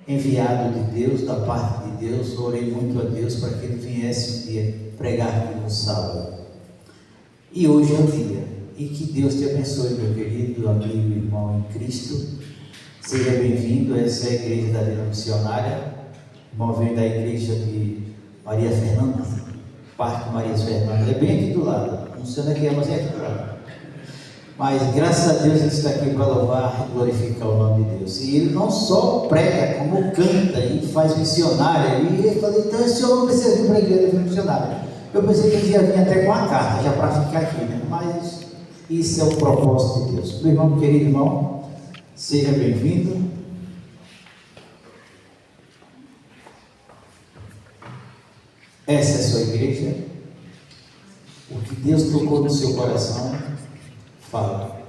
enviado de Deus, da parte de Deus. Orei muito a Deus para que ele viesse um dia pregar aqui no sábado. E hoje é o dia. E que Deus te abençoe, meu querido amigo e irmão em Cristo. Seja bem-vindo. Essa é a igreja da Vila Missionária. Irmão vem da igreja de Maria Fernanda, Parque Maria Fernanda. É bem aqui do lado. Não sei onde é que é, mas é aqui do lado. Mas graças a Deus ele está aqui para louvar e glorificar o nome de Deus. E ele não só prega, como canta e faz missionária. E ele falou, então esse homem precisa vir para a igreja de missionária. Eu pensei que ele ia vir até com a carta, já para ficar aqui, né? Mas isso é o propósito de Deus. Meu irmão, querido irmão, seja bem-vindo. Essa é a sua igreja. O que Deus tocou no seu coração, fala.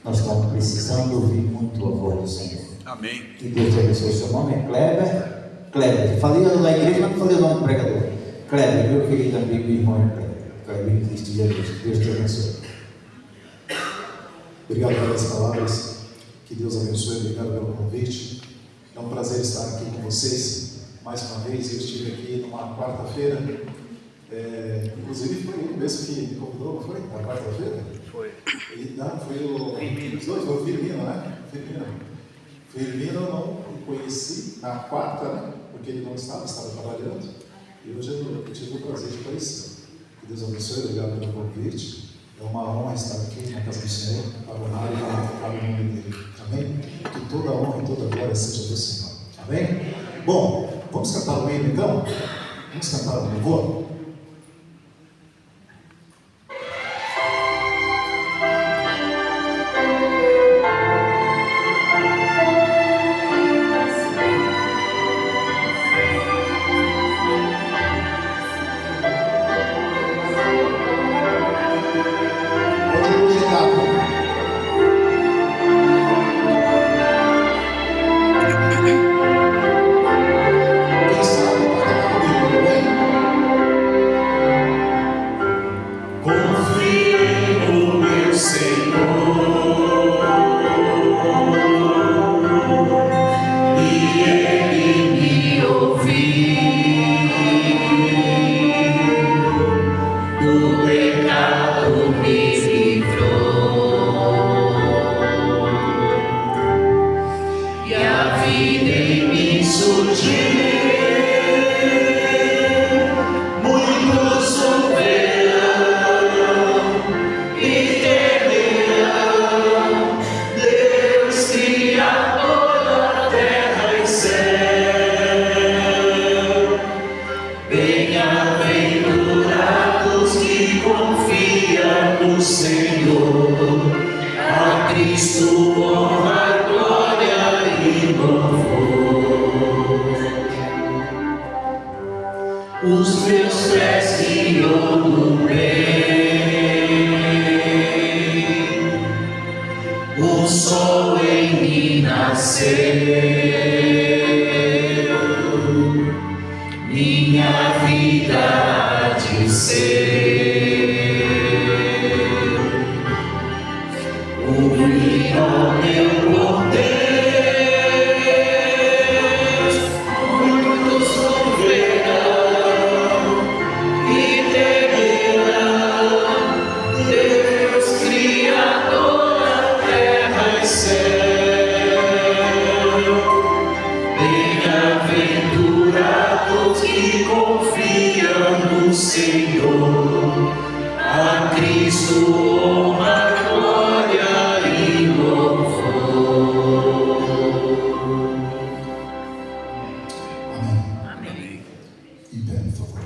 Nós estamos precisando ouvir muito a voz do Senhor. Amém. Que Deus te abençoe. Seu nome é Kleber. Kleber. Falei na igreja, mas não falei o nome do pregador. Kleber, meu querido amigo e irmão Kleber. Kleber em Cristo Jesus. Deus te abençoe. Obrigado pelas palavras. Que Deus abençoe. Obrigado pelo convite. É um prazer estar aqui com vocês. Mais uma vez, eu estive aqui numa quarta-feira. Inclusive foi ele mesmo que me convidou, não foi? Na quarta-feira? Foi. E não, foi o Firmino, né? Firmino eu não conheci na quarta, né? Porque ele não estava trabalhando. E hoje eu tive o prazer de conhecer. Que Deus abençoe, obrigado pelo convite. É uma honra estar aqui na casa do Senhor, para honrar e glorificar o nome dele. Amém? Que toda honra e toda glória seja do Senhor. Amém? Bom, vamos cantar o hino então? Vamos cantar o louvor? Os meus pés guiam no bem, o sol em mim nasceu, minha vida há de ser o hino meu poder. Senhor, a Cristo honra, glória e louvor. Amém. Amém. Em pé, por favor.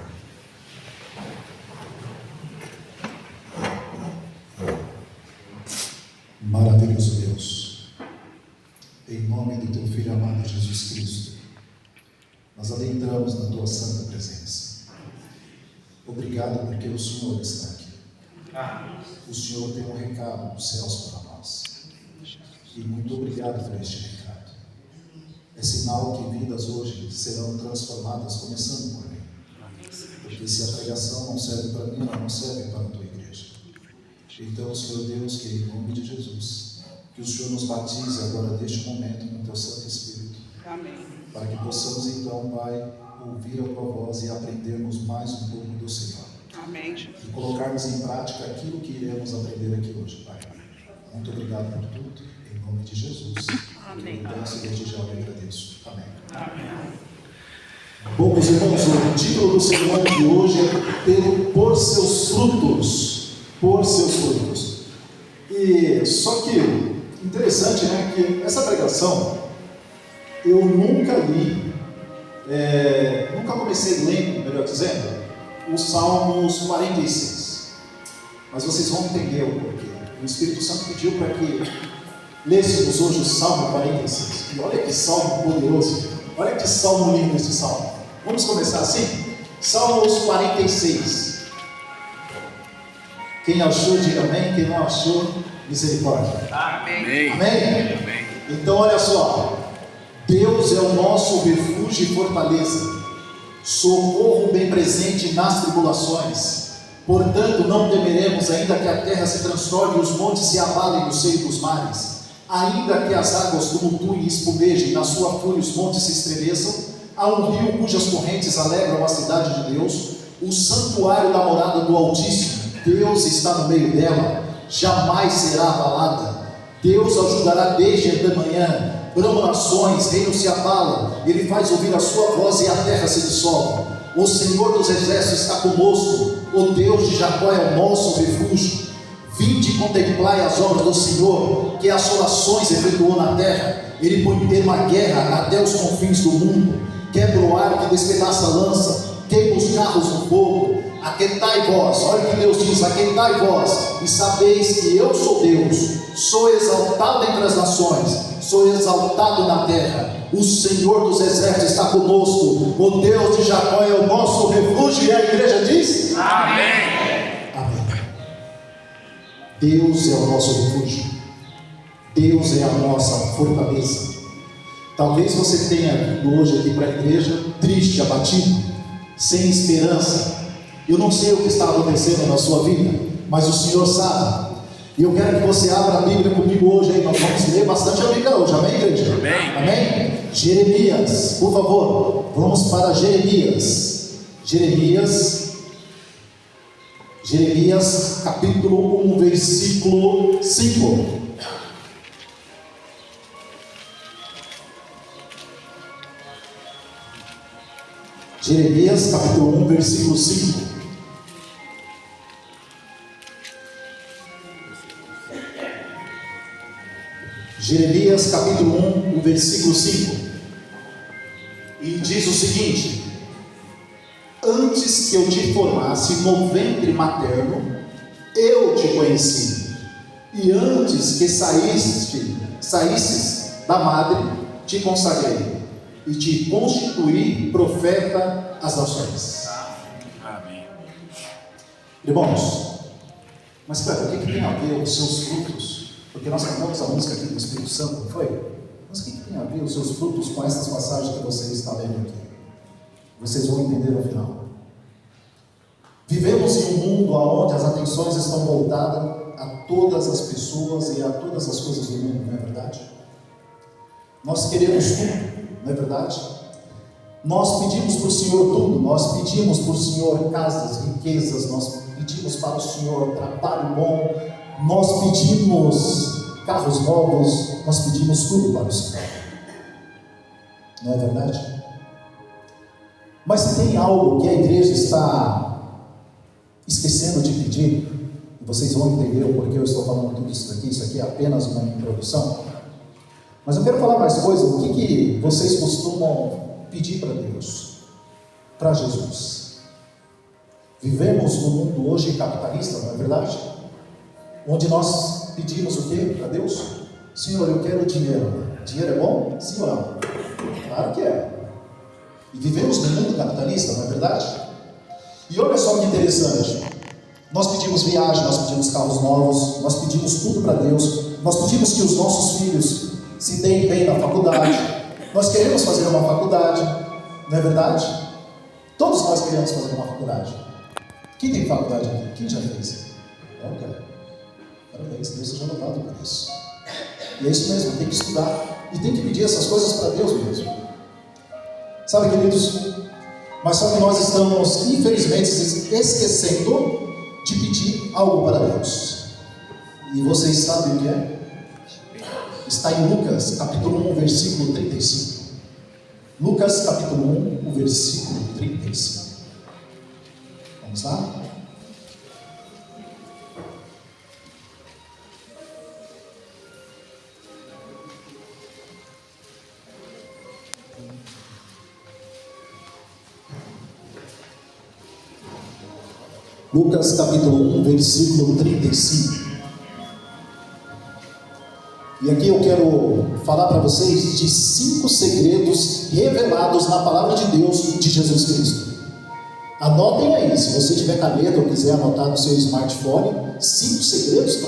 Maravilhoso Deus, em nome do teu Filho amado Jesus Cristo, nós adentramos na tua santa presença. Obrigado porque o Senhor está aqui. O Senhor tem um recado dos céus para nós. E muito obrigado por este recado. É sinal que vidas hoje serão transformadas, começando por mim. Porque se a pregação não serve para mim, ela não serve para a tua igreja. Então, Senhor Deus, que em nome de Jesus, que o Senhor nos batize agora, neste momento, no teu Santo Espírito. Amém. Para que possamos então, Pai, ouvir a Tua voz e aprendermos mais um pouco do Senhor. Amém. E colocarmos em prática aquilo que iremos aprender aqui hoje, Pai. Muito obrigado por tudo, em nome de Jesus. Amém. Eu peço e desde já eu agradeço. Amém. Amém. Bom, meus irmãos, o título do sermão de hoje é Por seus frutos. Por seus frutos. E só que, interessante, né, que essa pregação eu nunca li, nunca comecei lendo, melhor dizendo, os Salmos 46. Mas vocês vão entender o porquê. O Espírito Santo pediu para que lêssemos hoje o Salmo 46. E olha que salmo poderoso, olha que salmo lindo esse salmo. Vamos começar assim? Salmos 46. Quem achou, diga amém. Quem não achou, misericórdia. Amém. Amém? Então olha só. Deus é o nosso refúgio e fortaleza, socorro bem presente nas tribulações. Portanto não temeremos, ainda que a terra se transtorne e os montes se abalem no seio dos mares, ainda que as águas tumultuem e espumejem, na sua fúria os montes se estremeçam. Há um rio cujas correntes alegram a cidade de Deus, o santuário da morada do Altíssimo. Deus está no meio dela, jamais será abalada. Deus ajudará desde a manhã. Bramam nações, reinos se abalam, Ele faz ouvir a sua voz e a terra se dissolve. O Senhor dos exércitos está conosco, o Deus de Jacó é o nosso refúgio. Vinde e contemplai as obras do Senhor, que assolações efetuou na terra. Ele põe termo à guerra até os confins do mundo, quebra o arco e despedaça a lança, queima os carros no fogo. Aquietai vós, olha o que Deus diz: aquietai vós, e sabeis que eu sou Deus, sou exaltado entre as nações, sou exaltado na terra. O Senhor dos exércitos está conosco, o Deus de Jacó é o nosso refúgio. E a igreja diz: Amém. amém. Deus é o nosso refúgio, Deus é a nossa fortaleza. Talvez você tenha vindo hoje aqui para a igreja triste, abatido, sem esperança. Eu não sei o que está acontecendo na sua vida, mas o Senhor sabe. E eu quero que você abra a Bíblia comigo hoje, hein? Nós vamos ler bastante a Bíblia hoje, amém, igreja? Amém. Amém? Jeremias, por favor, vamos para Jeremias. Jeremias capítulo 1, versículo 5. Jeremias capítulo 1, versículo 5. Jeremias capítulo 1, o versículo 5, e diz o seguinte: antes que eu te formasse no ventre materno, eu te conheci, e antes que saísses da madre, te consagrei, e te constituí profeta às nações. Amém. Irmãos, mas espera, o que tem a ver os seus frutos? Porque nós cantamos a música aqui do Espírito Santo, não foi? Mas o que tem a ver os seus frutos com essas passagens que você está lendo aqui? Vocês vão entender no final. Vivemos em um mundo onde as atenções estão voltadas a todas as pessoas e a todas as coisas do mundo, não é verdade? Nós queremos tudo, não é verdade? Nós pedimos para o Senhor tudo, nós pedimos para o Senhor casas, riquezas, nós pedimos para o Senhor trabalho bom, nós pedimos carros novos, nós pedimos tudo para o Senhor, não é verdade? Mas se tem algo que a igreja está esquecendo de pedir, e vocês vão entender o porquê eu estou falando tudo isso aqui é apenas uma introdução, mas eu quero falar mais coisas. O que vocês costumam pedir para Deus, para Jesus? Vivemos num mundo hoje capitalista, não é verdade? Onde nós pedimos o que para Deus? Senhor, eu quero dinheiro. Dinheiro é bom? Sim ou não? Claro que é. E vivemos num mundo capitalista, não é verdade? E olha só que interessante. Nós pedimos viagem, nós pedimos carros novos, nós pedimos tudo para Deus, nós pedimos que os nossos filhos se deem bem na faculdade, nós queremos fazer uma faculdade, não é verdade? Todos nós queremos fazer uma faculdade. Quem tem faculdade aqui? Quem já fez? Não, cara. Parabéns, Deus seja louvado por isso. E é isso mesmo, tem que estudar. e tem que pedir essas coisas para Deus mesmo. Sabe, queridos? Mas só que nós estamos, infelizmente, esquecendo de pedir algo para Deus. E vocês sabem o que é? Está em Lucas, capítulo 1, versículo 35. Lucas, capítulo 1, o versículo 35. Vamos lá? Lucas capítulo 1, versículo 35. E aqui eu quero falar para vocês de 5 segredos revelados na palavra de Deus de Jesus Cristo. Anotem aí, se você tiver caneta ou quiser anotar no seu smartphone, 5 segredos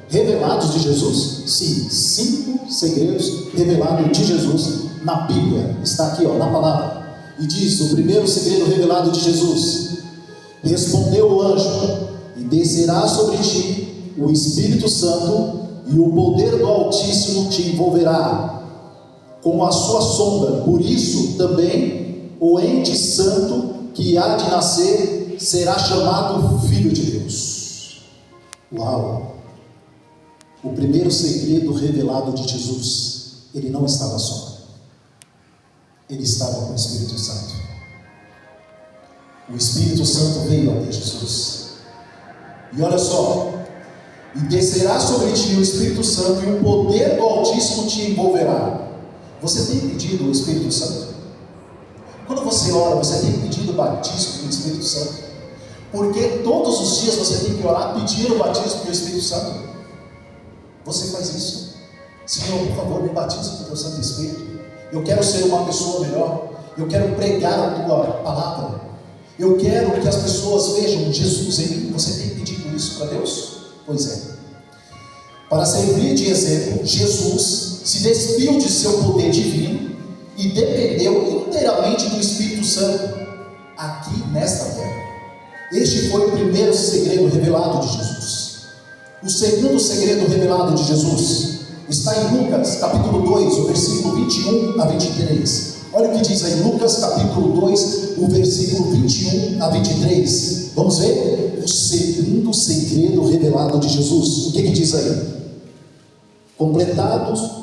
revelados de Jesus. Sim, 5 segredos revelados de Jesus na Bíblia. Está aqui, ó, na palavra. E diz: o primeiro segredo revelado de Jesus: respondeu o anjo, e descerá sobre ti o Espírito Santo, e o poder do Altíssimo te envolverá com a sua sombra. Por isso também o ente santo que há de nascer será chamado Filho de Deus. Uau! O primeiro segredo revelado de Jesus: ele não estava só, ele estava com o Espírito Santo. O Espírito Santo veio até Jesus. E olha só: e descerá sobre ti o Espírito Santo, e o poder do Altíssimo te envolverá. Você tem pedido o Espírito Santo? Quando você ora, você tem pedido o batismo do Espírito Santo? Porque todos os dias você tem que orar pedindo o batismo do Espírito Santo. Você faz isso? Senhor, por favor, me batize com o teu Santo Espírito. Eu quero ser uma pessoa melhor. Eu quero pregar a tua palavra. Eu quero que as pessoas vejam Jesus em mim. Você tem pedido isso para Deus? Pois é. Para servir de exemplo, Jesus se despiu de seu poder divino e dependeu inteiramente do Espírito Santo aqui nesta terra. Este foi o primeiro segredo revelado de Jesus. O segundo segredo revelado de Jesus está em Lucas capítulo 2, o versículo 21 a 23. Olha o que diz aí, Lucas capítulo 2, o versículo 21 a 23. Vamos ver? O segundo segredo revelado de Jesus. O que diz aí? Completados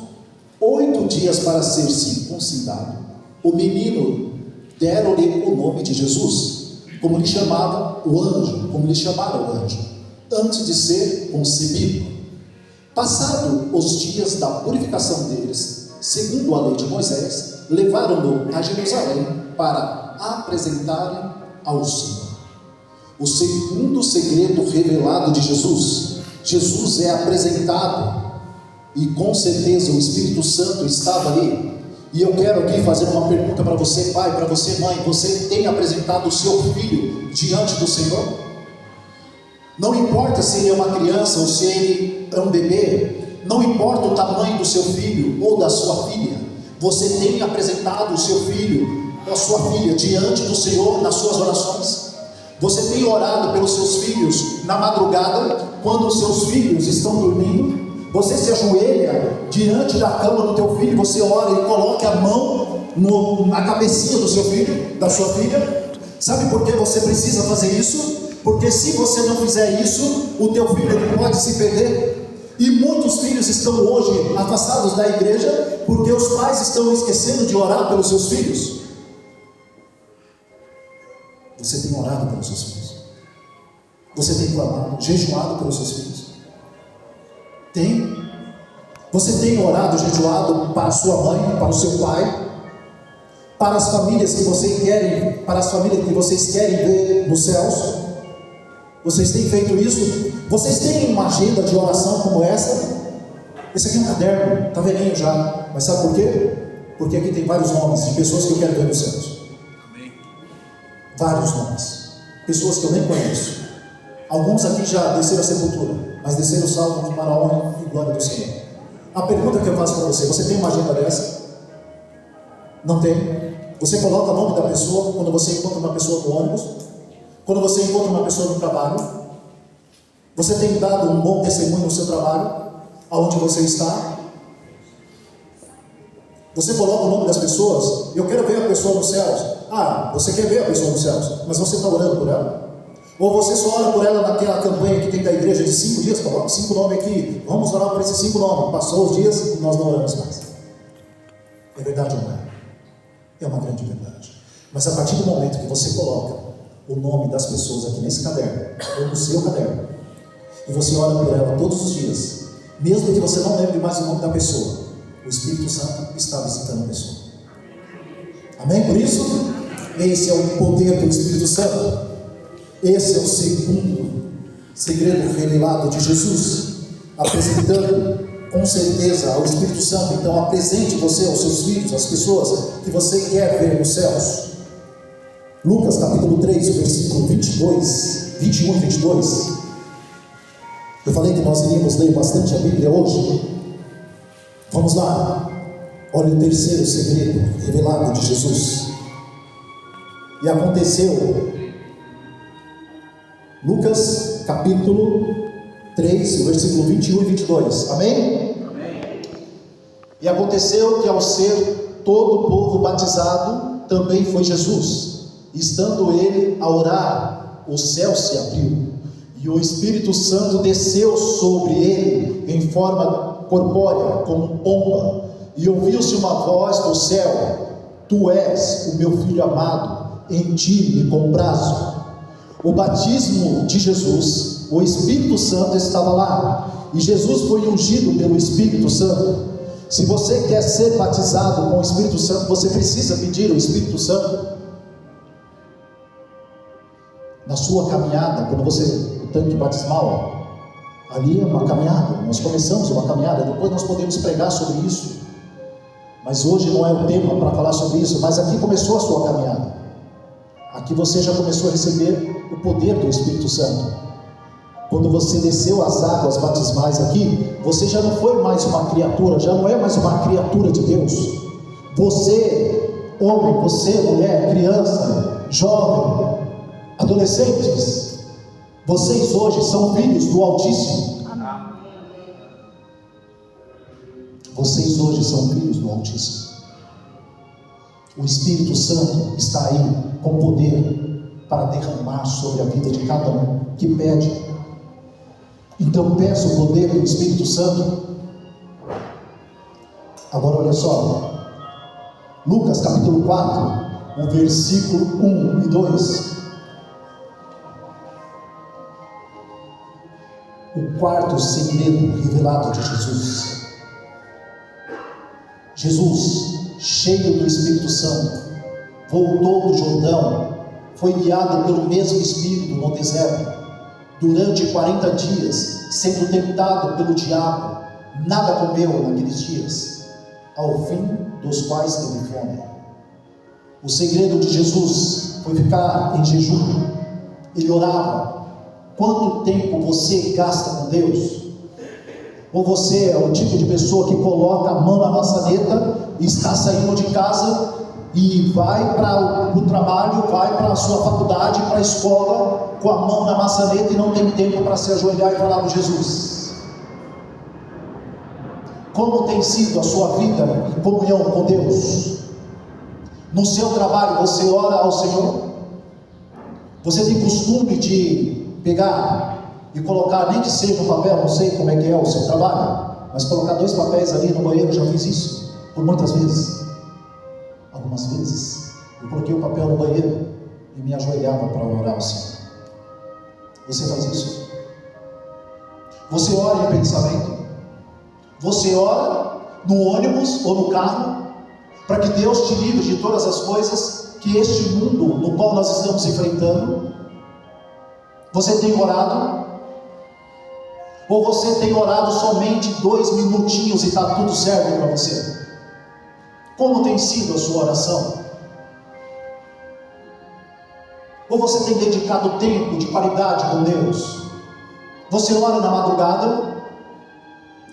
8 dias para ser circuncidado, o menino deram-lhe o nome de Jesus, como lhe chamava o anjo, como lhe chamaram o anjo, antes de ser concebido. Passado os dias da purificação deles, segundo a lei de Moisés, levaram-no a Jerusalém para apresentarem ao Senhor. O segundo segredo revelado de Jesus: Jesus é apresentado, e com certeza o Espírito Santo estava ali. E eu quero aqui fazer uma pergunta para você, pai, para você, mãe: você tem apresentado o seu filho diante do Senhor? Não importa se ele é uma criança ou se ele é um bebê, não importa o tamanho do seu filho ou da sua filha, você tem apresentado o seu filho ou a sua filha diante do Senhor nas suas orações? Você tem orado pelos seus filhos na madrugada, quando os seus filhos estão dormindo? Você se ajoelha diante da cama do teu filho, você ora e coloca a mão na cabecinha do seu filho, da sua filha? Sabe por que você precisa fazer isso? Porque se você não fizer isso, o teu filho pode se perder. E muitos filhos estão hoje afastados da igreja porque os pais estão esquecendo de orar pelos seus filhos. Você tem orado pelos seus filhos? Você tem clamado, jejuado pelos seus filhos? Tem? Você tem orado, jejuado para a sua mãe, para o seu pai, para as famílias que vocês querem, para as famílias que vocês querem ver nos céus? Vocês têm feito isso? Vocês têm uma agenda de oração como essa? Esse aqui é um caderno, está velhinho já, mas sabe por quê? Porque aqui tem vários nomes de pessoas que eu quero ver nos céus. Amém. Vários nomes, pessoas que eu nem conheço. Alguns aqui já desceram a sepultura, mas desceram salvos para a honra e glória do Senhor. A pergunta que eu faço para você: você tem uma agenda dessa? Não tem? Você coloca o nome da pessoa quando você encontra uma pessoa no ônibus? Quando você encontra uma pessoa no trabalho? Você tem dado um bom testemunho no seu trabalho, aonde você está? Você coloca o nome das pessoas, eu quero ver a pessoa nos céus. Ah, você quer ver a pessoa nos céus, mas você está orando por ela? Ou você só ora por ela naquela campanha que tem da igreja de 5 dias, coloca 5 nomes aqui, vamos orar por esses 5 nomes. Passou os dias e nós não oramos mais. É verdade ou não é? É uma grande verdade. Mas a partir do momento que você coloca o nome das pessoas aqui nesse caderno, ou no seu caderno, e você ora por ela todos os dias, mesmo que você não lembre mais o nome da pessoa, o Espírito Santo está visitando a pessoa. Amém? Por isso, esse é o poder do Espírito Santo. Esse é o segundo segredo revelado de Jesus, apresentando com certeza ao Espírito Santo. Então apresente você aos seus filhos, às pessoas que você quer ver nos céus. Lucas capítulo 3, versículo 21 e 22. Eu falei que nós iríamos ler bastante a Bíblia hoje. Vamos lá. Olha o terceiro segredo revelado de Jesus. E aconteceu, Lucas capítulo 3, versículo 21 e 22. Amém? Amém. E aconteceu que ao ser todo o povo batizado, também foi Jesus. Estando ele a orar, o céu se abriu, e o Espírito Santo desceu sobre ele em forma corpórea, como pomba, e ouviu-se uma voz do céu: Tu és o meu filho amado, em ti me comprazo. O batismo de Jesus, o Espírito Santo estava lá, e Jesus foi ungido pelo Espírito Santo. Se você quer ser batizado com o Espírito Santo, você precisa pedir o Espírito Santo. Na sua caminhada, quando você, o tanque batismal, ali é uma caminhada, nós começamos uma caminhada, depois nós podemos pregar sobre isso, mas hoje não é o tema para falar sobre isso. Mas aqui começou a sua caminhada, aqui você já começou a receber o poder do Espírito Santo. Quando você desceu as águas batismais aqui, você já não foi mais uma criatura, já não é mais uma criatura de Deus. Você, homem, você, mulher, criança, jovem, adolescentes, vocês hoje são filhos do Altíssimo. Vocês hoje são filhos do Altíssimo. O Espírito Santo está aí com poder para derramar sobre a vida de cada um que pede. Então peça o poder do Espírito Santo. Agora olha só, Lucas capítulo 4, o versículo 1 e 2. O quarto segredo revelado de Jesus. Jesus, cheio do Espírito Santo, voltou do Jordão, foi guiado pelo mesmo Espírito no deserto, durante 40 dias, sendo tentado pelo diabo. Nada comeu naqueles dias, ao fim dos quais teve fome. O segredo de Jesus foi ficar em jejum. Ele orava. Quanto tempo você gasta com Deus? Ou você é o tipo de pessoa que coloca a mão na maçaneta e está saindo de casa e vai para o trabalho, vai para a sua faculdade, para a escola, com a mão na maçaneta e não tem tempo para se ajoelhar e falar com Jesus? Como tem sido a sua vida em comunhão com Deus? No seu trabalho você ora ao Senhor? Você tem costume de pegar e colocar, nem que seja no papel, não sei como é que é o seu trabalho, mas colocar 2 papéis ali no banheiro? Eu já fiz isso por muitas vezes. Algumas vezes eu coloquei o papel no banheiro e me ajoelhava para orar ao Senhor. Você faz isso? Você ora em pensamento? Você ora no ônibus ou no carro para que Deus te livre de todas as coisas que este mundo no qual nós estamos enfrentando? Você tem orado? Ou você tem orado somente 2 minutinhos e está tudo certo para você? Como tem sido a sua oração? Ou você tem dedicado tempo de qualidade com Deus? Você ora na madrugada,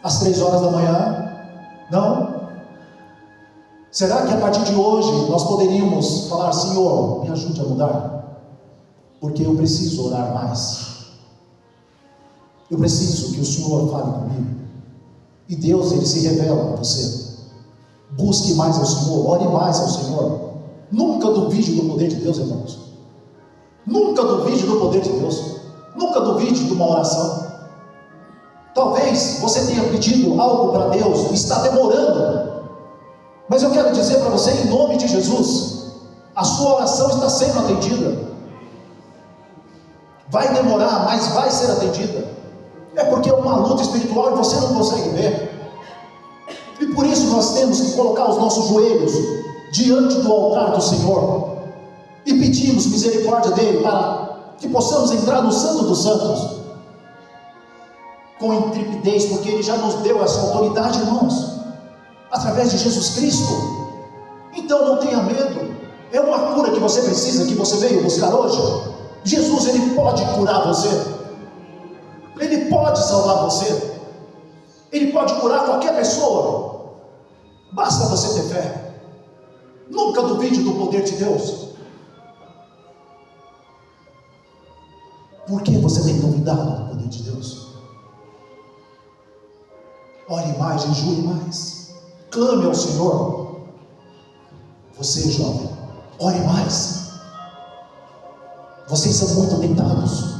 às 3 horas da manhã? Não? Será que a partir de hoje nós poderíamos falar: Senhor, me ajude a mudar? Porque eu preciso orar mais. Eu preciso que o Senhor fale comigo. E Deus, Ele se revela a você. Busque mais ao Senhor, ore mais ao Senhor. Nunca duvide do poder de Deus, irmãos. Nunca duvide do poder de Deus. Nunca duvide de uma oração. Talvez você tenha pedido algo para Deus e está demorando, mas eu quero dizer para você, em nome de Jesus, a sua oração está sendo atendida. Vai demorar, mas vai ser atendida. É porque é uma luta espiritual e você não consegue ver. E por isso nós temos que colocar os nossos joelhos diante do altar do Senhor e pedimos misericórdia dele para que possamos entrar no Santo dos Santos com intrepidez, porque ele já nos deu essa autoridade, irmãos, através de Jesus Cristo. Então não tenha medo. É uma cura que você precisa, que você veio buscar hoje. Jesus, ele pode curar você, ele pode salvar você, ele pode curar qualquer pessoa. Basta você ter fé. Nunca duvide do poder de Deus. Por que você tem duvidado do poder de Deus? Ore mais, jejue mais, clame ao Senhor. Você, jovem, ore mais. Vocês são muito tentados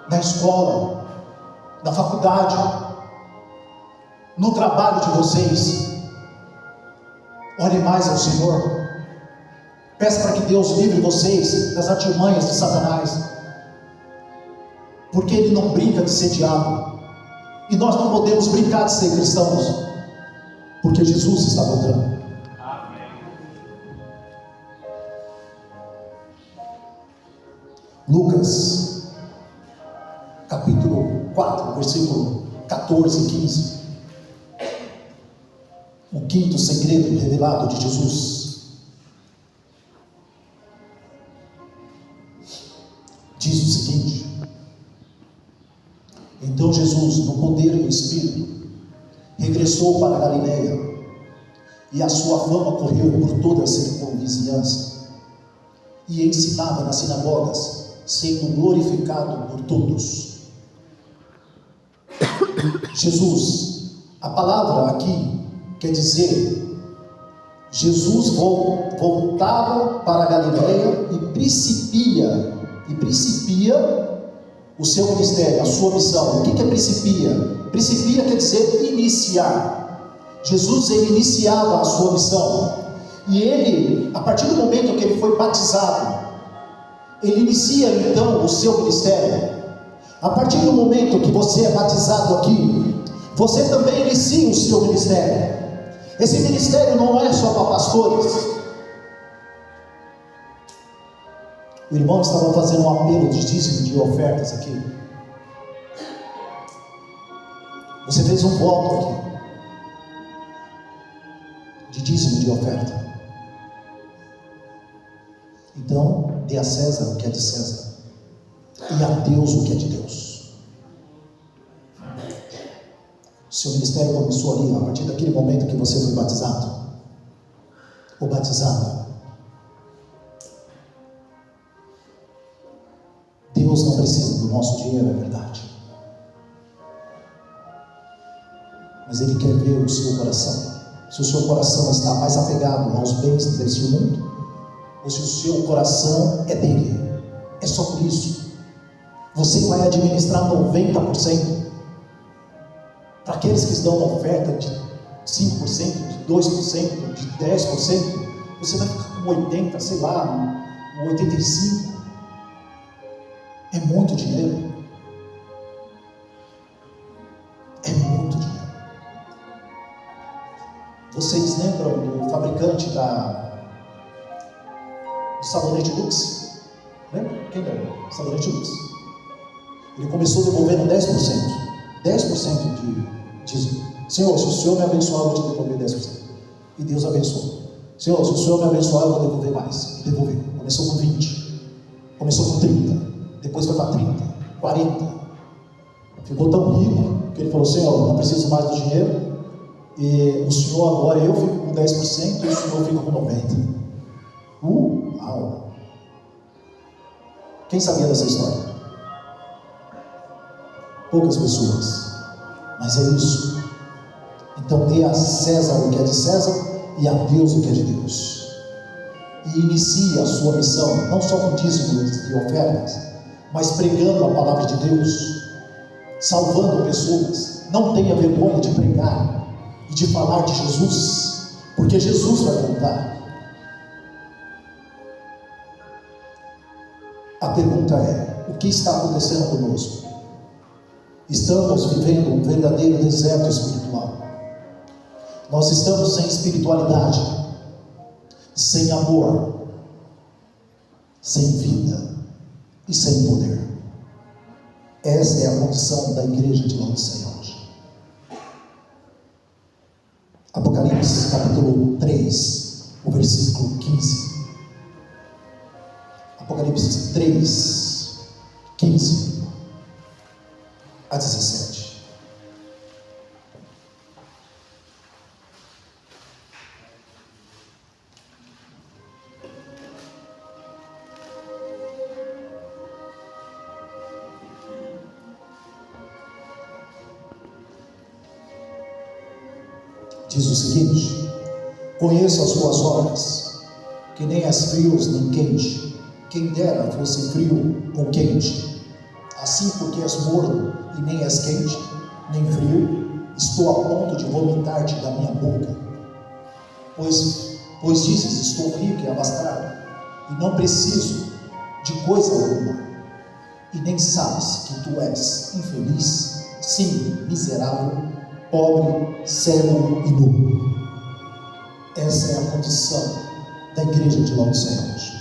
na escola, na faculdade, no trabalho de vocês. Ore mais ao Senhor. Peça para que Deus livre vocês das artimanhas de Satanás, porque ele não brinca de ser diabo, e nós não podemos brincar de ser cristãos, porque Jesus está voltando. Lucas, capítulo 4, versículo 14 e 15. O quinto segredo revelado de Jesus. Diz o seguinte: então Jesus, no poder do Espírito, regressou para a Galileia, e a sua fama correu por toda a circunvizinhança, e ensinava nas sinagogas, sendo glorificado por todos. Jesus, a palavra aqui quer dizer, Jesus voltava para a Galileia e principia o seu ministério, a sua missão. O que é principia? Principia quer dizer iniciar. Jesus, ele iniciava a sua missão, e ele, a partir do momento que ele foi batizado, ele inicia então o seu ministério. A partir do momento que você é batizado aqui, você também inicia o seu ministério. Esse ministério não é só para pastores. O irmão estava fazendo um apelo de dízimo de ofertas aqui. Você fez um voto aqui de dízimo de oferta. Então, dê a César o que é de César, e a Deus o que é de Deus. Seu ministério começou ali, a partir daquele momento que você foi batizado, ou batizada. Deus não precisa do nosso dinheiro, é verdade, mas Ele quer ver o seu coração. Se o seu coração está mais apegado aos bens deste mundo, ou se o seu coração é dele. É só por isso. Você vai administrar 90%. Para aqueles que dão uma oferta de 5%, de 2%, de 10%, você vai ficar com 80%, sei lá, 85%. É muito dinheiro. É muito dinheiro. Vocês lembram do fabricante do sabonete Lux? Lembra? Quem lembra? Sabonete Lux. Ele começou devolvendo 10%. 10% de dízimo. Senhor, se o Senhor me abençoar, eu vou te devolver 10%. E Deus abençoou. Senhor, se o Senhor me abençoar, eu vou devolver mais. E devolveu. Começou com 20. Começou com 30. Depois foi para 30. 40. Ficou tão rico que ele falou: Senhor, não preciso mais do dinheiro. E o Senhor agora, eu fico com 10% e o Senhor fica com 90%. Uau! Quem sabia dessa história? Poucas pessoas. Mas é isso. Então dê a César o que é de César e a Deus o que é de Deus. E inicie a sua missão, não só com dízimos e ofertas, mas pregando a palavra de Deus, salvando pessoas. Não tenha vergonha de pregar e de falar de Jesus, porque Jesus vai voltar. A pergunta é: o que está acontecendo conosco? Estamos vivendo um verdadeiro deserto espiritual. Nós estamos sem espiritualidade, sem amor, sem vida e sem poder. Essa é a condição da igreja de Laodiceia hoje. Apocalipse capítulo 3, o versículo 15. Apocalipse 3, 15 a 17. Diz o seguinte: conheço as tuas obras, que nem és frio nem quente. Quem dera fosse frio ou quente. Assim, porque és morno e nem és quente, nem frio, estou a ponto de vomitar-te da minha boca. Pois dizes: estou rico e abastado, e não preciso de coisa alguma. E nem sabes que tu és infeliz, sim, miserável, pobre, cego e nu. Essa é a condição da igreja de Laodiceia hoje.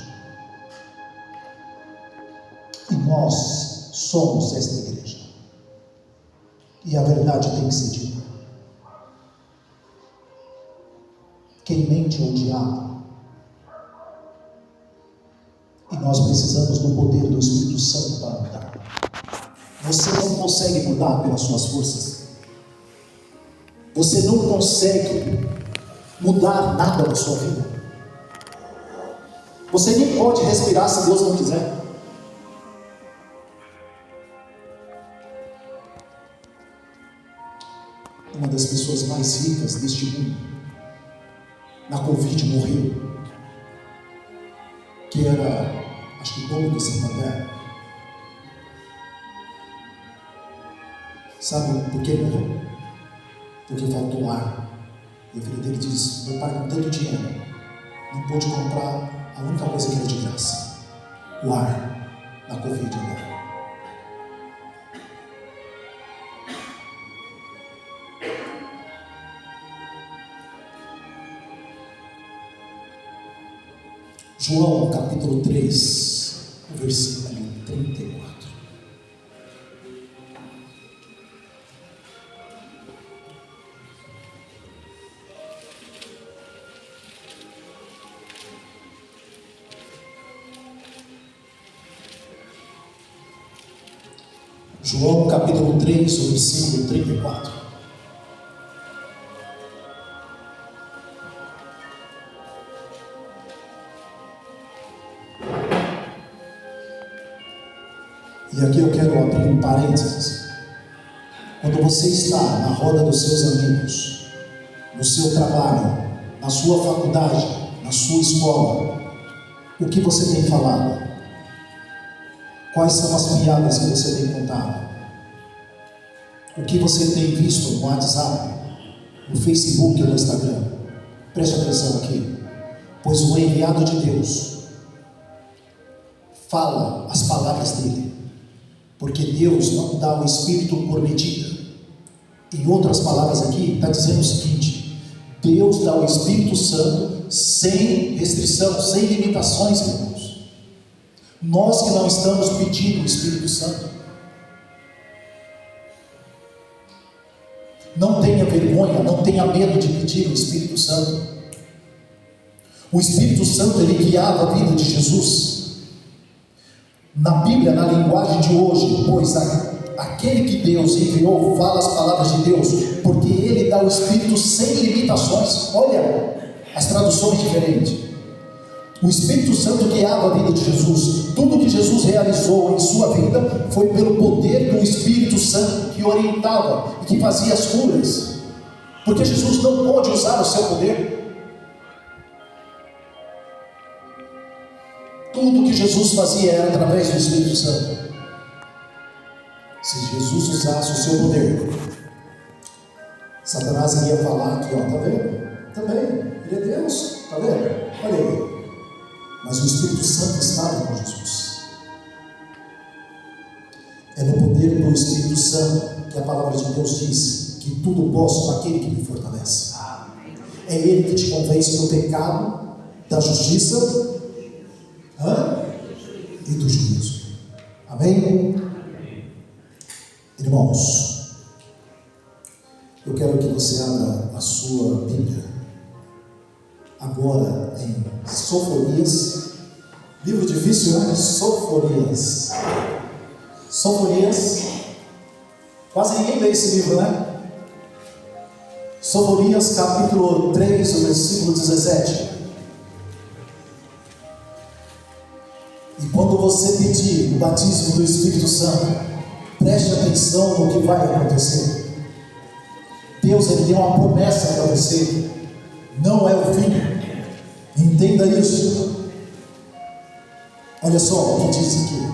E nós somos esta igreja. E a verdade tem que ser dita. Quem mente é o diabo. E nós precisamos do poder do Espírito Santo para mudar. Você não consegue mudar pelas suas forças. Você não consegue mudar nada na sua vida. Você nem pode respirar se Deus não quiser. Uma das pessoas mais ricas deste mundo, na Covid, morreu, que era, acho que dono do Santander. Sabe por que morreu? Porque faltou ar. E o filho dele diz: meu pai, com tanto dinheiro, não pôde comprar a única coisa que era de graça, o ar, na Covid agora. João capítulo 3, o versículo 34. João capítulo 3, o versículo 34. E aqui eu quero abrir um parênteses. Quando você está na roda dos seus amigos, no seu trabalho, na sua faculdade, na sua escola, o que você tem falado? Quais são as piadas que você tem contado? O que você tem visto no WhatsApp, no Facebook ou no Instagram? Preste atenção aqui. Pois o enviado de Deus fala as palavras dele, porque Deus não dá o Espírito por medida. Em outras palavras aqui, está dizendo o seguinte: Deus dá o Espírito Santo sem restrição, sem limitações, irmãos. Nós que não estamos pedindo o Espírito Santo, não tenha vergonha, não tenha medo de pedir o Espírito Santo. O Espírito Santo, ele guiava a vida de Jesus. Na Bíblia, na linguagem de hoje, pois aquele que Deus enviou fala as palavras de Deus, porque ele dá o Espírito sem limitações. Olha as traduções diferentes. O Espírito Santo guiava a vida de Jesus. Tudo que Jesus realizou em sua vida foi pelo poder do Espírito Santo, que orientava e que fazia as curas. Porque Jesus não pôde usar o seu poder. Tudo que Jesus fazia era através do Espírito Santo. Se Jesus usasse o seu poder, Satanás iria falar aqui, ó, tá vendo? Também, ele é Deus, tá vendo? Olha aí. Mas o Espírito Santo estava com Jesus. É no poder do Espírito Santo que a palavra de Deus diz que tudo posso naquele que me fortalece. É Ele que te convence do pecado, da justiça e do juízo. Amém? Irmãos, eu quero que você abra a sua Bíblia agora em Sofonias. Livro difícil, né? Sofonias. Sofonias. Quase ninguém lê esse livro, né? Sofonias capítulo 3, o versículo 17. E quando você pedir o batismo do Espírito Santo, preste atenção no que vai acontecer. Deus, Ele tem uma promessa para você. Não é o fim. Entenda isso. Olha só o que diz aqui.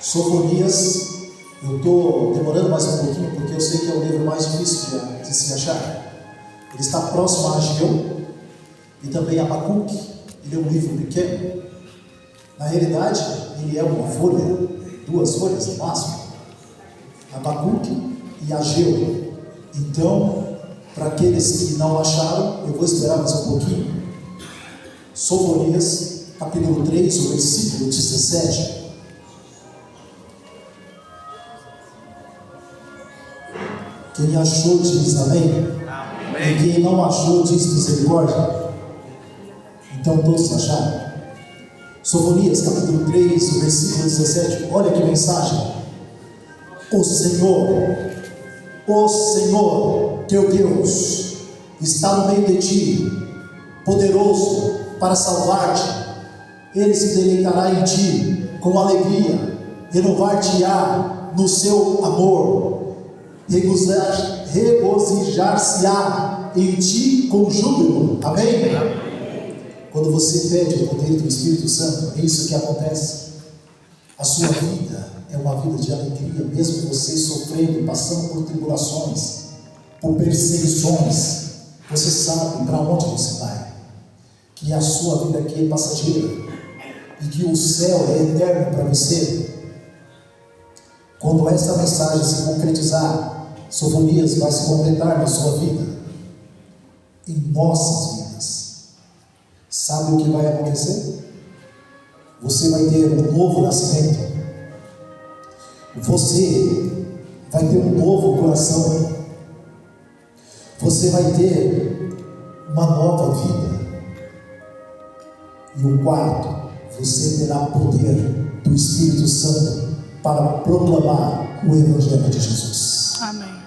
Sofonias, eu estou demorando mais um pouquinho porque eu sei que é o livro mais difícil de se achar. Ele está próximo a Ageu e também a Abacuque. Ele é um livro pequeno. Na realidade, ele é uma folha, 2 folhas no máximo. Abacuque e Ageu. Então, para aqueles que não acharam, eu vou esperar mais um pouquinho. Sofonias, capítulo 3, o versículo 17. Quem achou diz amém. E quem não achou diz misericórdia. Então todos acharam. Sofonias capítulo 3, o versículo 17. Olha que mensagem. O Senhor, teu Deus, está no meio de ti, poderoso para salvar-te. Ele se deleitará em ti com alegria, renovar-te-á no seu amor, regozijar-se-á em ti com júbilo. Amém? Quando você pede o poder do Espírito Santo, é isso que acontece. A sua vida é uma vida de alegria, mesmo você sofrendo, passando por tribulações, por perseguições. Você sabe para onde você vai, que a sua vida aqui é passageira e que o céu é eterno para você. Quando essa mensagem se concretizar, Sofonias vai se completar na sua vida, em nossas vidas. Sabe o que vai acontecer? Você vai ter um novo nascimento. Você vai ter um novo coração. Você vai ter uma nova vida. E o quarto, você terá poder do Espírito Santo para proclamar o Evangelho de Jesus. Amém.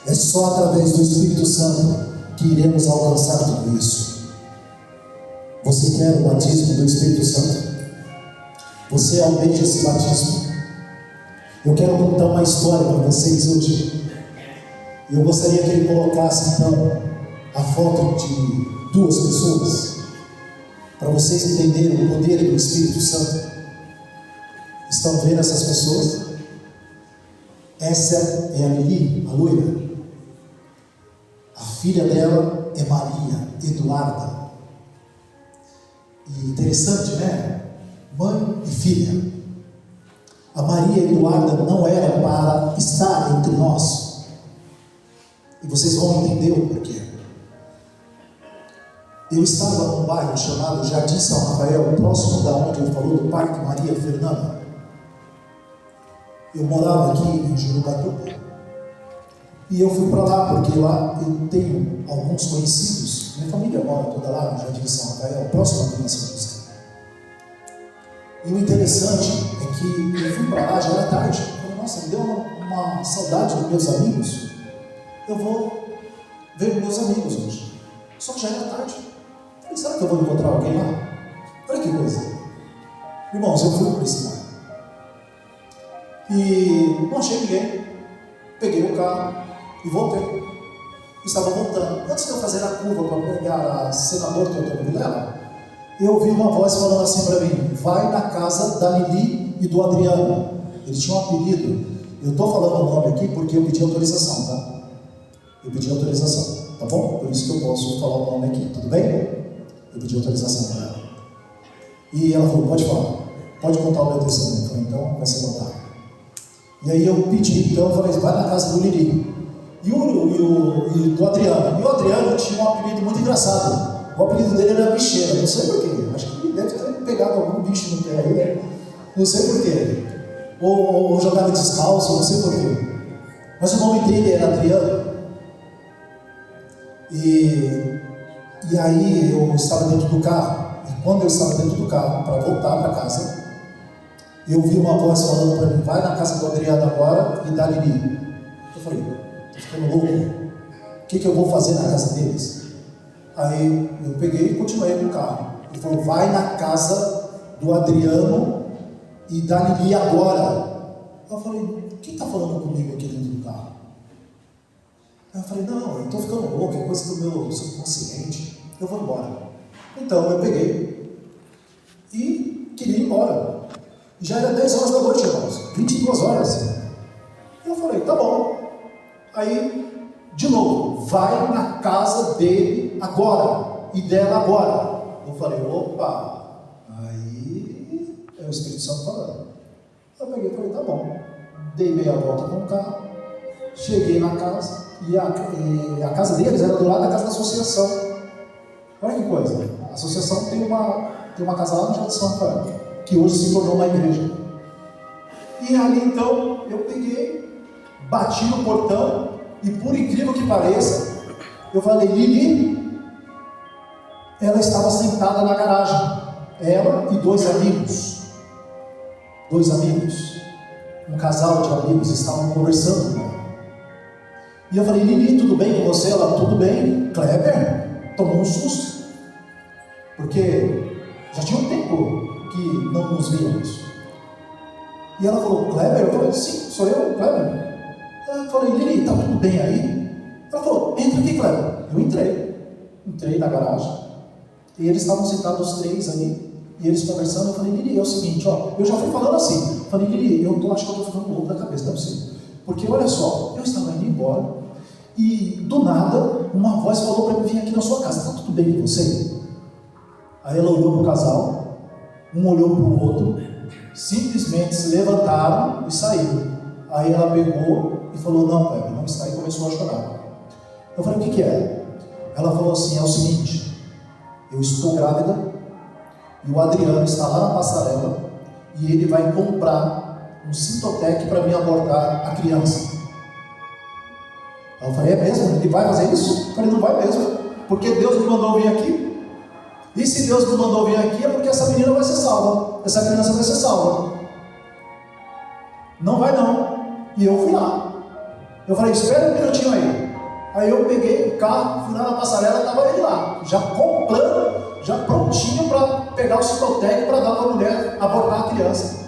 É só através do Espírito Santo que iremos alcançar tudo isso. Você quer o batismo do Espírito Santo? Você almeja esse batismo? Eu quero contar uma história para vocês hoje. Eu gostaria que ele colocasse então a foto de 2 pessoas, para vocês entenderem o poder do Espírito Santo. Estão vendo essas pessoas? Essa é a Lili, a loira. A filha dela é Maria Eduarda. E interessante, né? Mãe e filha. A Maria Eduarda não era para estar entre nós. E vocês vão entender o porquê. Eu estava num bairro chamado Jardim São Rafael, próximo da onde eu falou do Parque Maria Fernanda. Eu morava aqui em Jurubatuba. E eu fui para lá, porque lá eu tenho alguns conhecidos. Minha família mora toda lá no Jardim São Rafael, próximo da São José. E o interessante é que eu fui para lá, já era tarde. Eu falei, nossa, me deu uma saudade dos meus amigos. Eu vou ver meus amigos hoje. Só que já era tarde. Eu falei, será que eu vou encontrar alguém lá? Olha que coisa. Irmãos, eu fui para esse bar. E não achei ninguém. Peguei o carro e voltei. Estava voltando. Antes de eu fazer a curva para pegar a senador Teodoro Vilela, eu ouvi uma voz falando assim para mim: vai na casa da Lili e do Adriano. Eles tinham um apelido. Eu estou falando o nome aqui porque eu pedi autorização, tá? Eu pedi autorização, tá bom? Por isso que eu posso falar o nome aqui, tudo bem? Eu pedi autorização para ela. E ela falou: pode falar, pode contar o meu testemunho. Eu falei: então vai ser contado. E aí eu pedi, então eu falei: vai na casa do Lili e do Adriano. E o Adriano tinha um apelido muito engraçado. O apelido dele era bicheira, não sei porquê. Acho que ele deve ter pegado algum bicho no pé aí, né? Não sei porquê. Ou jogava descalço, não sei porquê. Mas o nome dele era Adriano. E aí eu estava dentro do carro. E quando eu estava dentro do carro para voltar para casa, eu vi uma voz falando para mim: vai na casa do Adriano agora e da Lili. Eu falei: tô ficando louco. O que eu vou fazer na casa deles? Aí eu peguei e continuei no carro. Ele falou: vai na casa do Adriano e da Lili agora. Eu falei: quem está falando comigo aqui dentro do carro? Aí eu falei: não, eu estou ficando louco, é coisa do meu subconsciente, eu vou embora. Então eu peguei e queria ir embora. Já era 10 horas da noite, irmãos, 22 horas. Eu falei: tá bom. Aí, de novo: vai na casa dele agora e dela agora. Eu falei: opa, aí é o Espírito Santo falando. Eu peguei e falei: tá bom. Dei meia volta com o carro, cheguei na casa, e a casa deles era do lado da casa da associação. Olha que coisa, a associação tem uma casa lá no Jardim São Rafael, que hoje se tornou uma igreja. E ali então eu peguei, bati no portão, e por incrível que pareça, eu falei: Lili. Ela estava sentada na garagem, ela e dois amigos, um casal de amigos estavam conversando com ela. E eu falei: Lili, tudo bem com você? Ela: tudo bem. Kleber tomou um susto, porque já tinha um tempo que não nos víamos. E ela falou: Kleber? Eu falei: sim, sou eu, Kleber. Eu falei: Lili, tá tudo bem aí? Ela falou: entra aqui, Kleber. Eu entrei na garagem, e eles estavam sentados os três ali, e eles conversando. Eu falei: Lili, é o seguinte, ó, eu já fui falando assim. Eu falei: Lili, acho que eu estou ficando louco da cabeça, não é possível. Porque olha só, eu estava indo embora, e do nada, uma voz falou para mim: vir aqui na sua casa, está tudo bem com você? Aí ela olhou para o casal, um olhou para o outro, simplesmente se levantaram e saíram. Aí ela pegou e falou: não, Kleber, não está, e começou a chorar. Eu falei: o que é? Ela falou assim: é o seguinte, eu estou grávida, e o Adriano está lá na passarela, e ele vai comprar um Sintotec para mim abortar a criança. Aí eu falei: é mesmo? Ele vai fazer isso? Eu falei: não vai mesmo, porque Deus me mandou vir aqui. E se Deus me mandou vir aqui, é porque essa menina vai ser salva, essa criança vai ser salva. Não vai não. E eu fui lá. Eu falei: espera um minutinho aí. Aí eu peguei o carro, fui lá na passarela, estava ele lá, já comprando, já prontinho para pegar o Sintotec para dar para a mulher abortar a criança.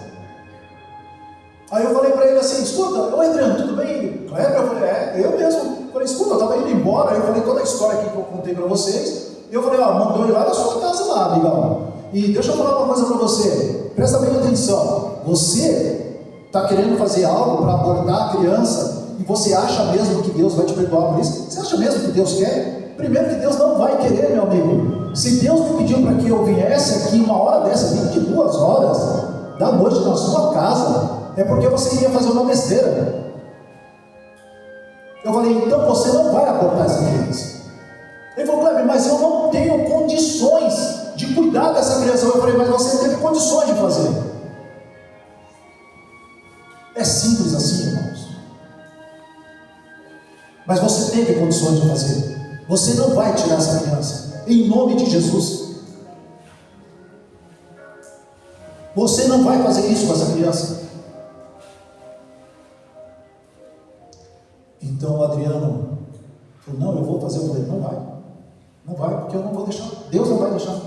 Aí eu falei para ele assim: escuta, ô Adriano, tudo bem? Ele: Kleber? Eu falei: é, eu mesmo. Eu falei: escuta, eu estava indo embora. Aí eu falei toda a história aqui que eu contei para vocês. E eu falei: ó, mandou ele lá na sua casa lá, amigão. E deixa eu falar uma coisa para você, presta bem atenção. Você está querendo fazer algo para abortar a criança, e você acha mesmo que Deus vai te perdoar por isso? Você acha mesmo que Deus quer? Primeiro que Deus não vai querer, meu amigo. Se Deus me pediu para que eu viesse aqui uma hora dessa, 22 horas da noite na sua casa, é porque você iria fazer uma besteira. Eu falei: então você não vai abortar essa criança. Ele falou: Kleber, mas eu não tenho condições de cuidar dessa criança. Eu falei: mas você teve condições de fazer. É simples assim, irmãos. Mas você teve condições de fazer. Você não vai tirar essa criança, em nome de Jesus. Você não vai fazer isso com essa criança. Então o Adriano falou: não, eu vou fazer. Eu falei: não vai. Não vai, porque eu não vou deixar. Deus não vai deixar.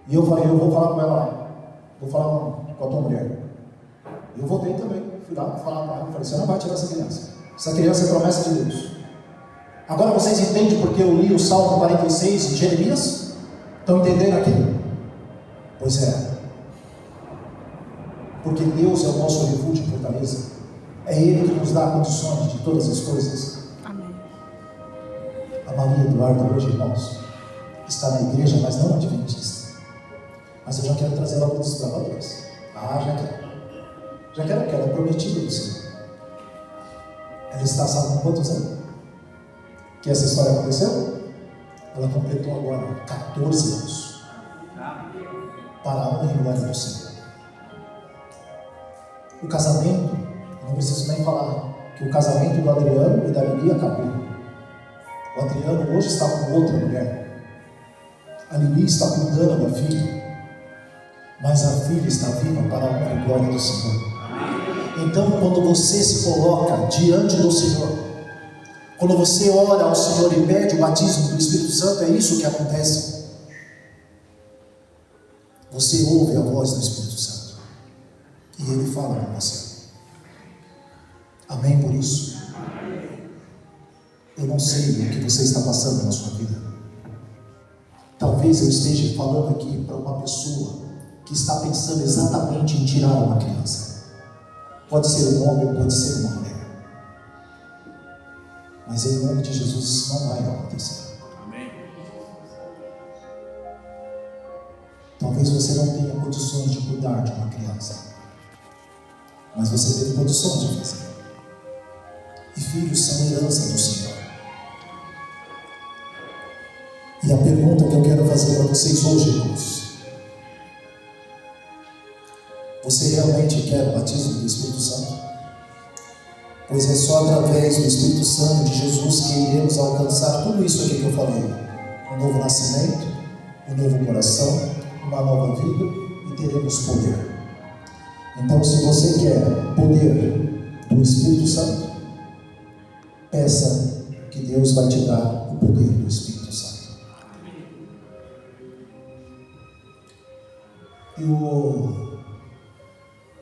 E eu falei: eu vou falar com ela lá. Vou falar com a tua mulher. Eu voltei também, fui lá falar com ela, falei, você não vai tirar essa criança. Essa criança é promessa de Deus. Agora vocês entendem porque eu li o Salmo 46 de Jeremias? Estão entendendo aqui? Pois é. Porque Deus é o nosso refúgio e fortaleza. É Ele que nos dá condições de todas as coisas. Amém. A Maria Eduarda hoje, irmãos, está na igreja, mas não adventista. Mas eu já quero trazer ela para os desbravadores. Já quero. Já quero, porque ela é prometida do Senhor. Ela está, sabe com quantos anos que essa história aconteceu? Ela completou agora 14 anos. Para a honra e glória do Senhor. O casamento, não preciso nem falar, que o casamento do Adriano e da Lili acabou. O Adriano hoje está com outra mulher. A Lili está cuidando da filha. Mas a filha está viva para a honra e glória do Senhor. Então, quando você se coloca diante do Senhor, quando você ora ao Senhor e pede o batismo do Espírito Santo, é isso que acontece. Você ouve a voz do Espírito Santo e Ele fala com você. Amém por isso? Eu não sei o que você está passando na sua vida. Talvez eu esteja falando aqui para uma pessoa que está pensando exatamente em tirar uma criança. Pode ser um homem, pode ser uma mulher. Mas em nome de Jesus isso não vai acontecer. Amém. Talvez você não tenha condições de cuidar de uma criança, mas você tem condições de fazer. E filhos são herança do Senhor. E a pergunta que eu quero fazer para vocês hoje, irmãos: você realmente quer o batismo do Espírito Santo? Pois é só através do Espírito Santo de Jesus que iremos alcançar tudo isso aqui que eu falei: um novo nascimento, um novo coração, uma nova vida, e teremos poder. Então, se você quer poder do Espírito Santo, peça que Deus vai te dar o poder do Espírito Santo.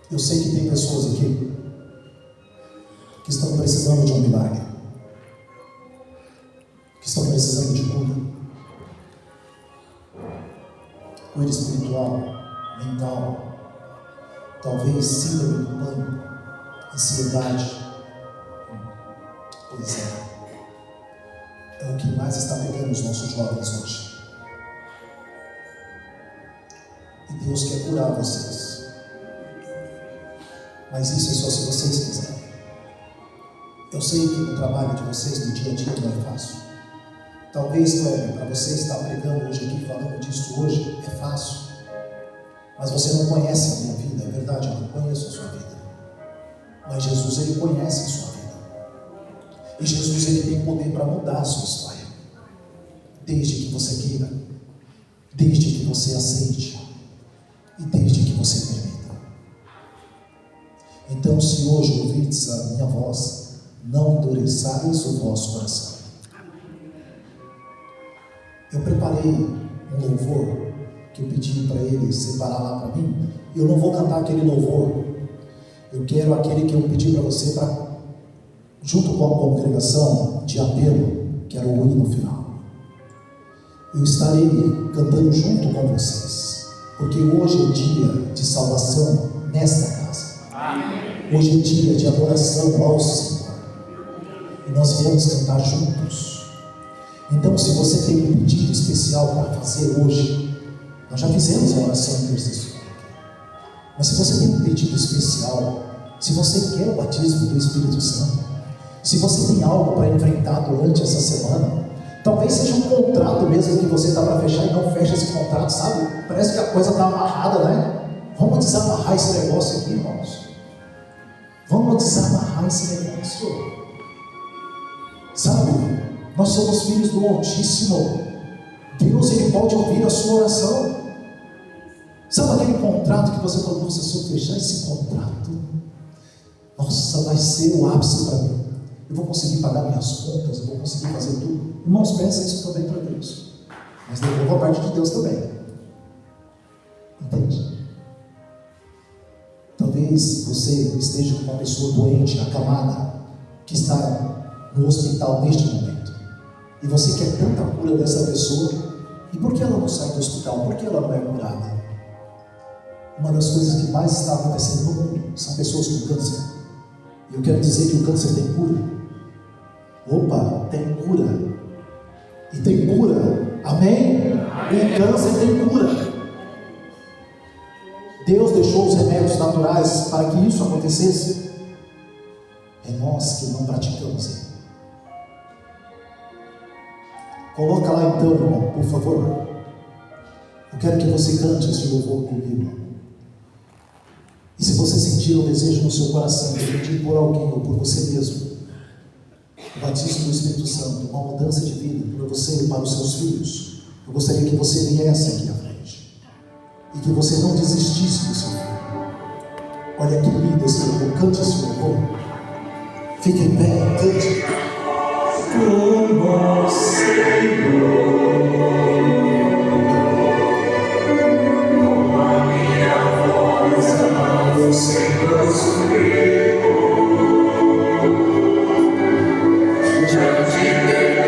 Eu sei que tem pessoas aqui que estão precisando de um milagre, que estão precisando de cura espiritual, mental, talvez síndrome do pânico, ansiedade. Pois é o que mais está pegando os nossos jovens hoje. E Deus quer curar vocês. Mas isso é só se vocês quiserem. Eu sei que no trabalho de vocês, no dia a dia, não é fácil. Talvez, Cleber, para você estar pregando hoje aqui, falando disso hoje, é fácil. Mas você não conhece a minha vida, é verdade, eu não conheço a sua vida. Mas Jesus, Ele conhece a sua vida. E Jesus, Ele tem poder para mudar a sua história. Desde que você queira, desde que você aceite e desde que você permita. Então, se hoje ouvirdes a minha voz, não endureçais o vosso coração. Eu preparei um louvor que eu pedi para ele separar lá para mim. Eu não vou cantar aquele louvor. Eu quero aquele que eu pedi para você, para, junto com a congregação de apelo, que era o hino final. Eu estarei cantando junto com vocês, porque hoje é dia de salvação nesta casa. Hoje é dia de adoração ao Senhor. E nós viemos cantar juntos. Então, se você tem um pedido especial para fazer hoje, nós já fizemos a oração intercessória. Mas se você tem um pedido especial, se você quer o batismo do Espírito Santo, se você tem algo para enfrentar durante essa semana, talvez seja um contrato mesmo que você está para fechar e não fecha esse contrato, sabe? Parece que a coisa está amarrada, né? Vamos desamarrar esse negócio aqui, irmãos. Vamos desamarrar esse negócio. Sabe? Nós somos filhos do Altíssimo. Deus, Ele pode ouvir a sua oração. Sabe aquele contrato que você falou: nossa, se eu fechar esse contrato, nossa, vai ser o ápice para mim. Eu vou conseguir pagar minhas contas, eu vou conseguir fazer tudo. Irmãos, pensa isso também para Deus. Mas devolva a parte de Deus também. Entende? Talvez Talvez você esteja com uma pessoa doente, acamada, que está no hospital neste momento. E você quer tanta cura dessa pessoa. E por que ela não sai do hospital? Por que ela não é curada? Uma das coisas que mais está acontecendo no mundo são pessoas com câncer. E eu quero dizer que o câncer tem cura. Opa, tem cura. E tem cura. Amém? O câncer tem cura. Deus deixou os remédios naturais para que isso acontecesse. É nós que não praticamos ele. Coloca lá então, irmão, por favor. Eu quero que você cante esse louvor comigo. E se você sentir um desejo no seu coração de pedir por alguém ou por você mesmo, o batismo do Espírito Santo, uma mudança de vida para você e para os seus filhos, eu gostaria que você viesse aqui à frente e que você não desistisse do seu filho. Olha que lindo esse louvor, cante esse louvor. Fique em pé, cante. Como Senhor, com a minha voz ao Senhor supremo, diante dele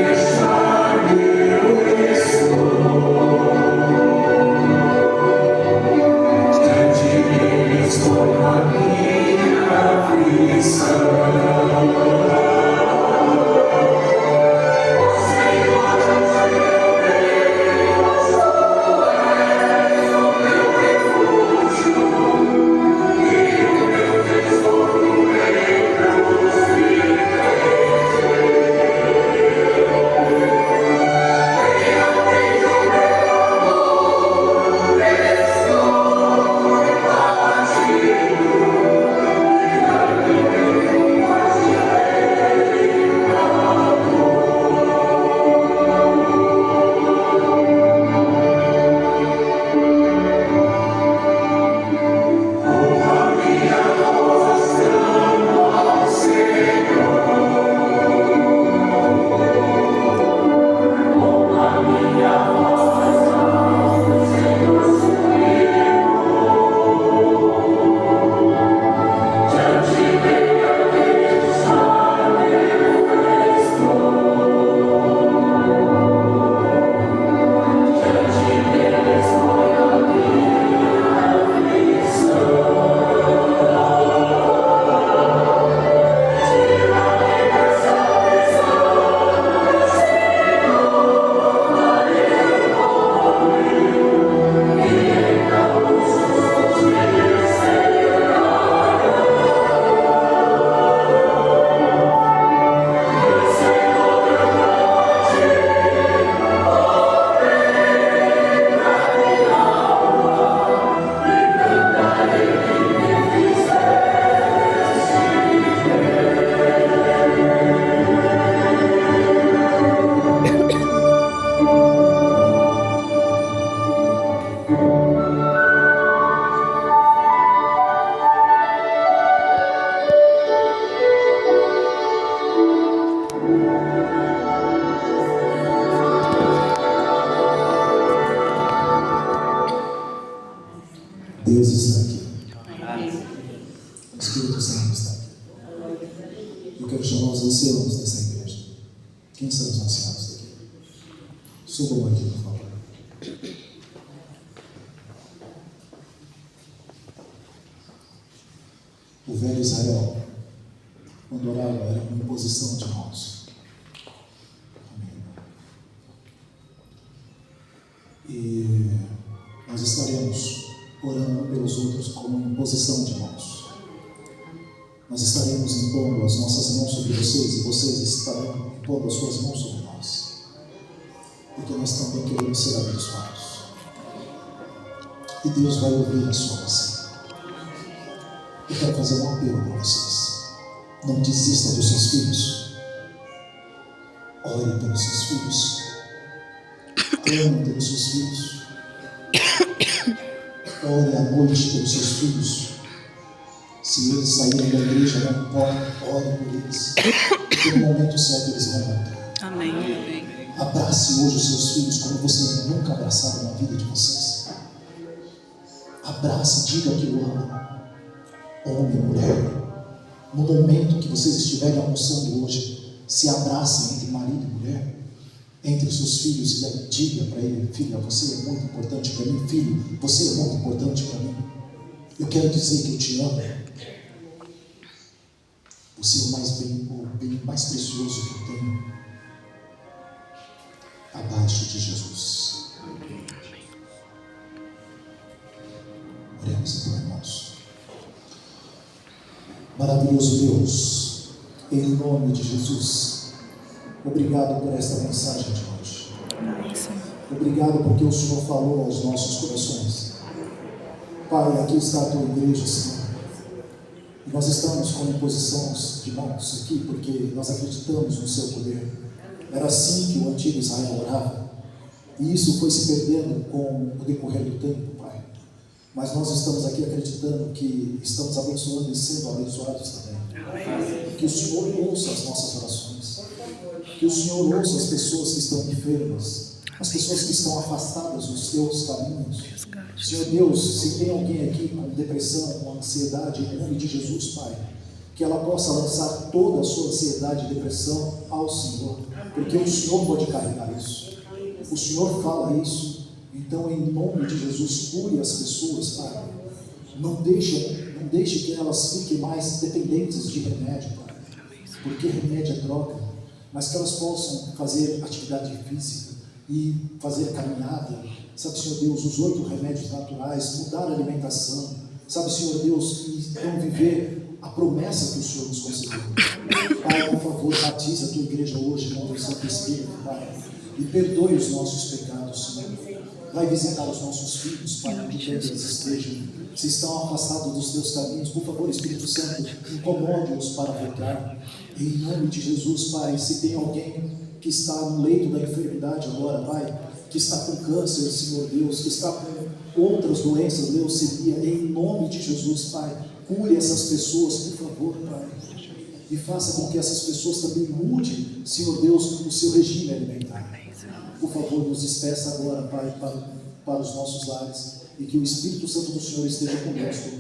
queixar me diante dele estou na minha aflição. Deus está aqui. O Espírito Santo está aqui. Eu quero chamar os Subam aqui, por favor. O velho Israel, quando orava, era uma imposição de mãos. Amém. E nós estaremos orando pelos outros como uma imposição de mãos. Nós estaremos impondo as nossas mãos sobre vocês e vocês estarão impondo as suas mãos sobre nós. Porque nós também queremos ser abençoados. E Deus vai ouvir a sua oração. Eu quero fazer um apelo para vocês. Não desista dos seus filhos. Ore pelos seus filhos. Ame pelos seus filhos. Ore à noite pelos seus filhos. Se eles saírem da igreja, não importa, ore por eles. Porque no momento certo eles vão voltar. Amém. Amém. Abrace hoje os seus filhos como vocês nunca abraçaram na vida de vocês. Abrace, diga que o ama. Homem e mulher. No momento que vocês estiverem almoçando hoje, se abracem entre marido e mulher, entre os seus filhos, e diga para ele: filha, você é muito importante para mim. Filho, você é muito importante para mim. Eu quero dizer que eu te amo. Você é o bem mais precioso que eu tenho abaixo de Jesus. Oremos então, irmãos. Maravilhoso Deus, em nome de Jesus, obrigado por esta mensagem de hoje. Obrigado porque o Senhor falou aos nossos corações. Pai, aqui está a tua igreja, Senhor. E nós estamos com imposições de mãos aqui porque nós acreditamos no seu poder. Era assim que o antigo Israel orava. E isso foi se perdendo com o decorrer do tempo, Pai. Mas nós estamos aqui acreditando que estamos abençoando e sendo abençoados também. Que o Senhor ouça as nossas orações. Que o Senhor ouça as pessoas que estão enfermas, as pessoas que estão afastadas dos teus caminhos. Senhor Deus, se tem alguém aqui com depressão, com ansiedade, em nome de Jesus, Pai, que ela possa lançar toda a sua ansiedade e depressão ao Senhor, porque o Senhor pode carregar isso. O Senhor fala isso. Então, em nome de Jesus, cure as pessoas, Pai. Não deixe que elas fiquem mais dependentes de remédio, Pai, porque remédio é droga, mas que elas possam fazer atividade física e fazer caminhada. Sabe, Senhor Deus, os 8 remédios naturais, mudar a alimentação. Sabe, Senhor Deus, e não viver a promessa que o Senhor nos concedeu. Pai, por favor, batiza a tua igreja hoje com o Santo Espírito, Pai, e perdoe os nossos pecados, Senhor. Vai visitar os nossos filhos, Pai, onde quer que eles estejam. Se estão afastados dos teus caminhos, por favor, Espírito Santo, incomode-os para voltar. Em nome de Jesus, Pai, se tem alguém que está no leito da enfermidade agora, Pai, que está com câncer, Senhor Deus, que está com outras doenças, leucemia, em nome de Jesus, Pai, cure essas pessoas, por favor, Pai, e faça com que essas pessoas também mudem, Senhor Deus, o seu regime alimentar. Por favor, nos despeça agora, Pai, para os nossos lares, e que o Espírito Santo do Senhor esteja conosco,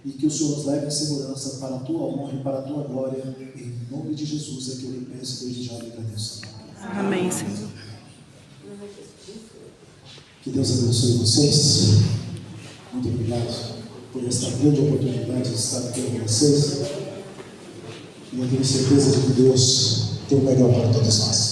e que o Senhor nos leve em segurança para a tua honra e para a tua glória. Em nome de Jesus é que eu lhe peço, desde já lhe agradeço. Amém, Senhor. Que Deus abençoe vocês. Muito obrigado por esta grande oportunidade de estar aqui com vocês. E eu tenho certeza de que Deus tem o melhor para todos nós.